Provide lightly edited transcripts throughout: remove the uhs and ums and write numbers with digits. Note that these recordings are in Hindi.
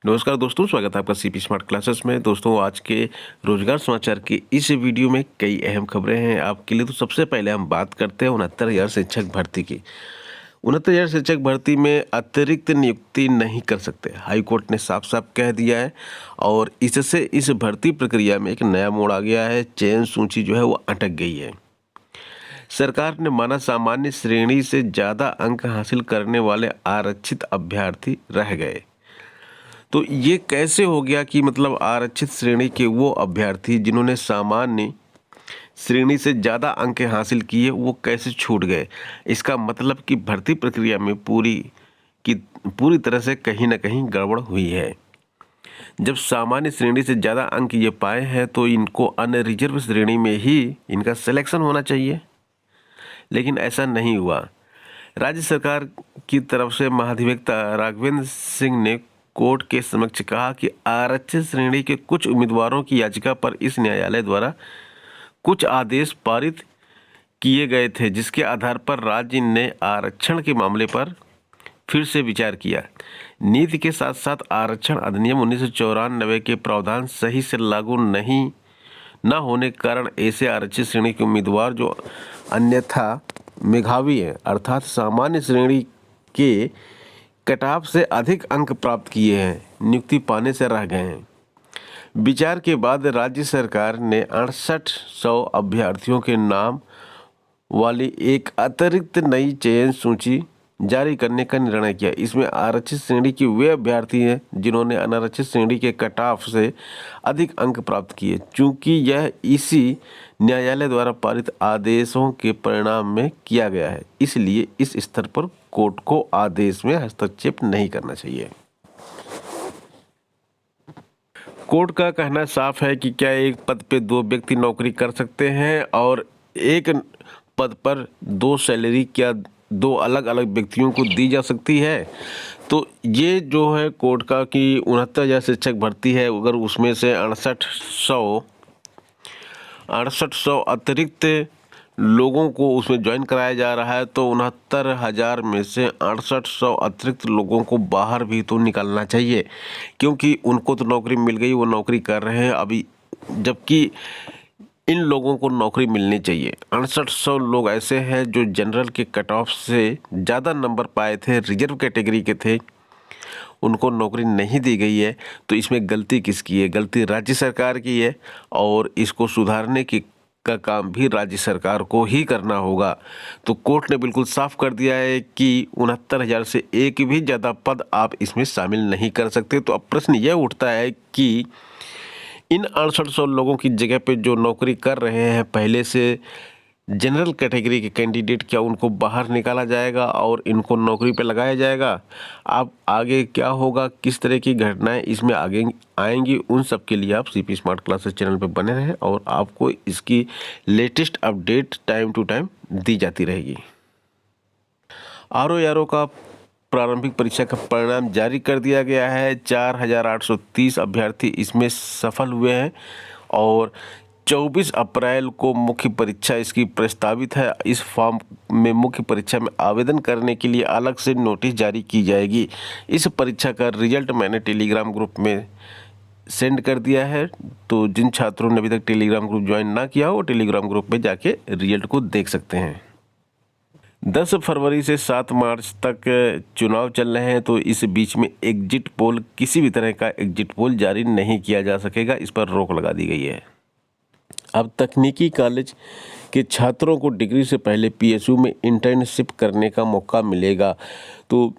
नमस्कार दोस्तों, स्वागत है आपका सीपी स्मार्ट क्लासेस में। दोस्तों, आज के रोजगार समाचार के इस वीडियो में कई अहम खबरें हैं आपके लिए। तो सबसे पहले हम बात करते हैं 69,000 शिक्षक भर्ती की। 69,000 शिक्षक भर्ती में अतिरिक्त नियुक्ति नहीं कर सकते, हाई कोर्ट ने साफ साफ कह दिया है। और इससे इस भर्ती प्रक्रिया में एक नया मोड़ आ गया है। चयन सूची जो है वो अटक गई है। सरकार ने माना सामान्य श्रेणी से ज़्यादा अंक हासिल करने वाले आरक्षित अभ्यर्थी रह गए। तो ये कैसे हो गया कि मतलब आरक्षित श्रेणी के वो अभ्यर्थी जिन्होंने सामान्य श्रेणी से ज़्यादा अंक हासिल किए वो कैसे छूट गए। इसका मतलब कि भर्ती प्रक्रिया में पूरी तरह से कहीं ना कहीं गड़बड़ हुई है। जब सामान्य श्रेणी से ज़्यादा अंक ये पाए हैं तो इनको अन्य रिजर्व श्रेणी में ही इनका सिलेक्शन होना चाहिए, लेकिन ऐसा नहीं हुआ। राज्य सरकार की तरफ से महाधिवक्ता राघवेंद्र सिंह ने कोर्ट के समक्ष कहा कि आरक्षित श्रेणी के कुछ उम्मीदवारों की याचिका पर इस न्यायालय द्वारा कुछ आदेश पारित किए गए थे, जिसके आधार पर राज्य ने आरक्षण के मामले पर फिर से विचार किया। नीति के साथ साथ आरक्षण अधिनियम 1994 के प्रावधान सही से लागू न होने के कारण ऐसे आरक्षित श्रेणी के उम्मीदवार जो अन्यथा मेधावी हैं, अर्थात सामान्य श्रेणी के कटाव से अधिक अंक प्राप्त किए हैं, नियुक्ति पाने से रह गए हैं। विचार के बाद राज्य सरकार ने 6800 अभ्यर्थियों के नाम वाली एक अतिरिक्त नई चयन सूची जारी करने का निर्णय किया। इसमें आरक्षित श्रेणी के वे अभ्यर्थी हैं जिन्होंने अनारक्षित श्रेणी के कट ऑफ से अधिक अंक प्राप्त किए। चूंकि यह इसी न्यायालय द्वारा पारित आदेशों के परिणाम में किया गया है, इसलिए इस स्तर पर कोर्ट को आदेश में हस्तक्षेप नहीं करना चाहिए। कोर्ट का कहना साफ है कि क्या एक पद पे 2 व्यक्ति नौकरी कर सकते हैं और एक पद पर 2 सैलरी क्या 2 अलग अलग व्यक्तियों को दी जा सकती है। तो ये जो है कोर्ट का कि 69,000 शिक्षक भर्ती है, अगर उसमें से 6800 अतिरिक्त लोगों को उसमें ज्वाइन कराया जा रहा है, तो 69,000 में से 6800 अतिरिक्त लोगों को बाहर भी तो निकालना चाहिए, क्योंकि उनको तो नौकरी मिल गई, वो नौकरी कर रहे हैं अभी, जबकि इन लोगों को नौकरी मिलनी चाहिए। 6800 लोग ऐसे हैं जो जनरल के कट ऑफ से ज़्यादा नंबर पाए थे, रिजर्व कैटेगरी के थे, उनको नौकरी नहीं दी गई है। तो इसमें गलती किसकी है? गलती राज्य सरकार की है, और इसको सुधारने का काम भी राज्य सरकार को ही करना होगा। तो कोर्ट ने बिल्कुल साफ कर दिया है कि 69,000 से एक भी ज़्यादा पद आप इसमें शामिल नहीं कर सकते। तो अब प्रश्न यह उठता है कि इन 6800 लोगों की जगह पे जो नौकरी कर रहे हैं पहले से जनरल कैटेगरी के कैंडिडेट, क्या उनको बाहर निकाला जाएगा और इनको नौकरी पे लगाया जाएगा? अब आगे क्या होगा, किस तरह की घटनाएं इसमें आगे आएंगी, उन सब के लिए आप सीपी स्मार्ट क्लासेस चैनल पे बने रहें और आपको इसकी latest update time to time दी जाती रहेगी। आरओ का प्रारंभिक परीक्षा का परिणाम जारी कर दिया गया है। 4,830 अभ्यर्थी इसमें सफल हुए हैं और 24 अप्रैल को मुख्य परीक्षा इसकी प्रस्तावित है। इस फॉर्म में मुख्य परीक्षा में आवेदन करने के लिए अलग से नोटिस जारी की जाएगी। इस परीक्षा का रिजल्ट मैंने टेलीग्राम ग्रुप में सेंड कर दिया है, तो जिन छात्रों ने अभी तक टेलीग्राम ग्रुप ज्वाइन ना किया हो वो टेलीग्राम ग्रुप में जाके रिजल्ट को देख सकते हैं। 10 फरवरी से 7 मार्च तक चुनाव चल रहे हैं, तो इस बीच में एग्जिट पोल, किसी भी तरह का एग्जिट पोल जारी नहीं किया जा सकेगा, इस पर रोक लगा दी गई है। अब तकनीकी कॉलेज के छात्रों को डिग्री से पहले पीएसयू में इंटर्नशिप करने का मौका मिलेगा। तो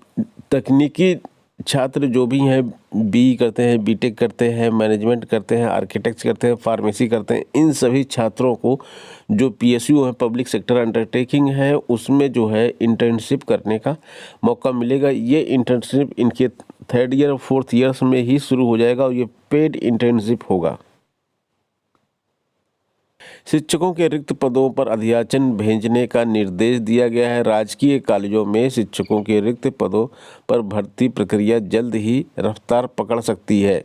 तकनीकी छात्र जो भी हैं, बीई करते हैं, बीटेक करते हैं, मैनेजमेंट करते हैं, आर्किटेक्ट करते हैं, फार्मेसी करते हैं, इन सभी छात्रों को जो पीएसयू है, पब्लिक सेक्टर अंडरटेकिंग है, उसमें जो है इंटर्नशिप करने का मौका मिलेगा। ये इंटर्नशिप इनके 3rd ईयर और 4th ईयर्स में ही शुरू हो जाएगा और ये पेड इंटर्नशिप होगा। शिक्षकों के रिक्त पदों पर अध्याचन भेजने का निर्देश दिया गया है। राजकीय कॉलेजों में शिक्षकों के रिक्त पदों पर भर्ती प्रक्रिया जल्द ही रफ्तार पकड़ सकती है।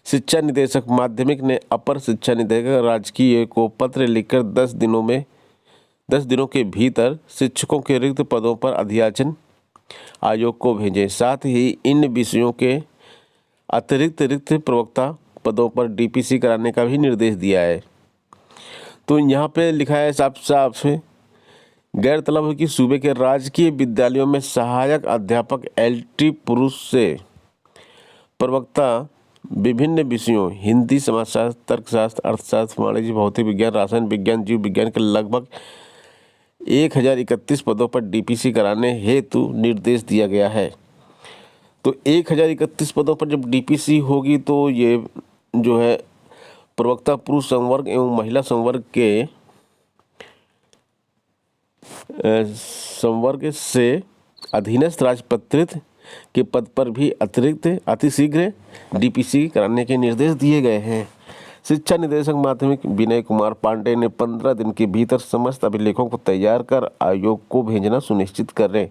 शिक्षा निदेशक माध्यमिक ने अपर शिक्षा निदेशक राजकीय को पत्र लिखकर 10 दिनों के भीतर शिक्षकों के रिक्त पदों पर अध्याचन आयोग को भेजें। साथ ही इन विषयों के अतिरिक्त रिक्त प्रवक्ता पदों पर डीपीसी कराने का भी निर्देश दिया है। तो यहाँ पे लिखा है साफ साफ गैरतलब है कि सूबे के राजकीय विद्यालयों में सहायक अध्यापक एलटी पुरुष से प्रवक्ता विभिन्न विषयों हिंदी, समाजशास्त्र, तर्कशास्त्र, अर्थशास्त्र, वाणिज्य, भौतिक विज्ञान, रसायन विज्ञान, जीव विज्ञान के लगभग 1031 पदों पर डीपीसी कराने हेतु निर्देश दिया गया है। तो 1031 पदों पर जब डीपीसी होगी तो ये जो है प्रवक्ता पुरुष संवर्ग एवं महिला संवर्ग के संवर्ग से अधीनस्थ राजपत्रित के पद पर भी अतिरिक्त अतिशीघ्र डीपीसी कराने के निर्देश दिए गए हैं। शिक्षा निदेशक माध्यमिक विनय कुमार पांडे ने 15 दिन के भीतर समस्त अभिलेखों को तैयार कर आयोग को भेजना सुनिश्चित करें।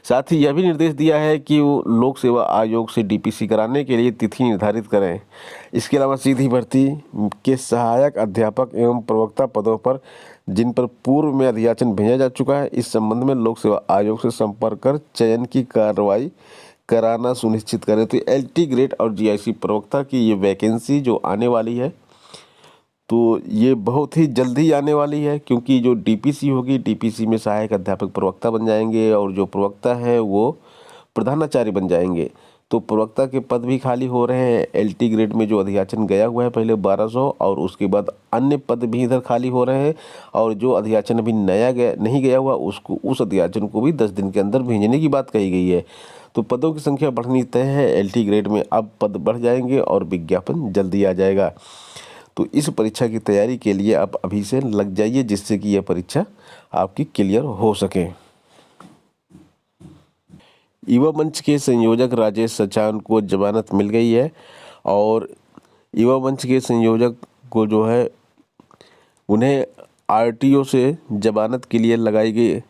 साथ ही यह भी निर्देश दिया है कि वो लोक सेवा आयोग से डीपीसी कराने के लिए तिथि निर्धारित करें। इसके अलावा सीधी भर्ती के सहायक अध्यापक एवं प्रवक्ता पदों पर जिन पर पूर्व में अधियाचन भेजा जा चुका है, इस संबंध में लोक सेवा आयोग से संपर्क कर चयन की कार्रवाई कराना सुनिश्चित करें। तो एलटी ग्रेड और जीआईसी प्रवक्ता की ये वैकेंसी जो आने वाली है तो ये बहुत ही जल्दी आने वाली है, क्योंकि जो डीपीसी होगी, डीपीसी में सहायक अध्यापक प्रवक्ता बन जाएंगे और जो प्रवक्ता है वो प्रधानाचार्य बन जाएंगे। तो प्रवक्ता के पद भी खाली हो रहे हैं। एलटी ग्रेड में जो अधियाचन गया हुआ है पहले 1200 और उसके बाद अन्य पद भी इधर खाली हो रहे हैं, और जो अधियाचन अभी नया नहीं गया हुआ उसको उस अधियाचन को भी 10 दिन के अंदर भेजने की बात कही गई है। तो पदों की संख्या बढ़नी तय है। एलटी ग्रेड में अब पद बढ़ जाएंगे और विज्ञापन जल्दी आ जाएगा। तो इस परीक्षा की तैयारी के लिए आप अभी से लग जाइए, जिससे कि यह परीक्षा आपकी क्लियर हो सके। युवा मंच के संयोजक राजेश सचान को जमानत मिल गई है, और युवा मंच के संयोजक को जो है उन्हें आरटीओ से जमानत के लिए लगाई गई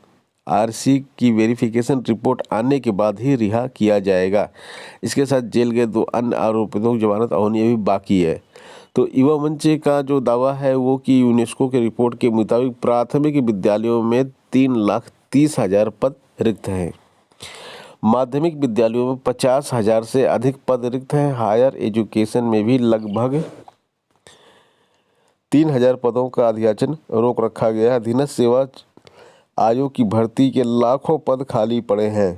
आरसी की वेरिफिकेशन रिपोर्ट आने के बाद ही रिहा किया जाएगा। इसके साथ जेल गए 2 अन्य आरोपितों की जमानत होनी अभी बाकी है। तो युवा मंच का जो दावा है वो कि यूनेस्को के रिपोर्ट के मुताबिक प्राथमिक विद्यालयों में 3,30,000 पद रिक्त हैं। माध्यमिक विद्यालयों में 50,000 से अधिक पद रिक्त हैं। हायर एजुकेशन में भी लगभग 3,000 पदों का अधियाचन रोक रखा गया है। अधीनस्थ सेवा आयोग की भर्ती के लाखों पद खाली पड़े हैं।